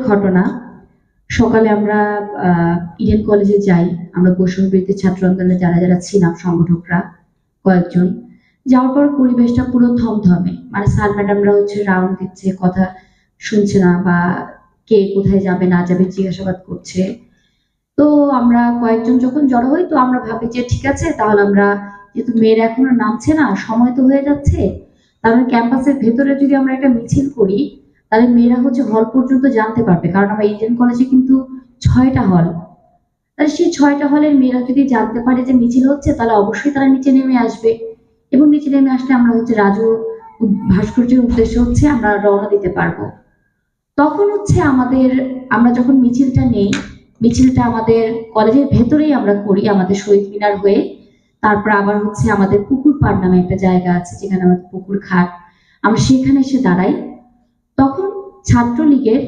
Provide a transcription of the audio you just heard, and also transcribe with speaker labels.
Speaker 1: ঘটনা। সকালে আমরা ইডেন কলেজে যাই। আমরা বৈষম্য বিরোধী ছাত্র আন্দোলনে যারা ছিলাম সংগঠকরা কয়েকজন। যাওয়ার পর পরিবেশটা পুরো থমথমে। মানে স্যার ম্যাডামরা রাউন্ড দিচ্ছে, কথা শুনছে না বা কে কোথায় যাবে না যাবে জিজ্ঞাসাবাদ করছে। তো আমরা কয়েকজন যখন জড়ো হই তো আমরা ভাবি যে ঠিক আছে তাহলে আমরা, যেহেতু মেয়েরা এখনো নামছে না, সময় তো হয়ে যাচ্ছে, তাহলে ক্যাম্পাসের ভেতরে যদি আমরা একটা মিছিল করি তাহলে মেয়েরা হল পর্যন্ত জানতে পারবে, কারণ আমার ইডেন কলেজে কিন্তু ৬টা হল। তাহলে সেই ৬টা হলের মেয়েরা যদি জানতে পারে যে মিছিল হচ্ছে তাহলে অবশ্যই তারা নিচে নেমে আসবে, এবং নিচে নেমে আসলে আমরা রাজু ভাস্কর্যের উদ্দেশ্যে আমরা রওনা দিতে পারবো। তখন আমাদের, আমরা যখন মিছিলটা নেই, মিছিলটা আমাদের কলেজের ভেতরেই আমরা করি, আমাদের শহীদ মিনার হয়ে। তারপর আবার আমাদের পুকুর পাড় নামে একটা জায়গা আছে যেখানে আমাদের পুকুর ঘাট, আমরা সেখানে এসে দাঁড়াই। তখন ছাত্রলীগের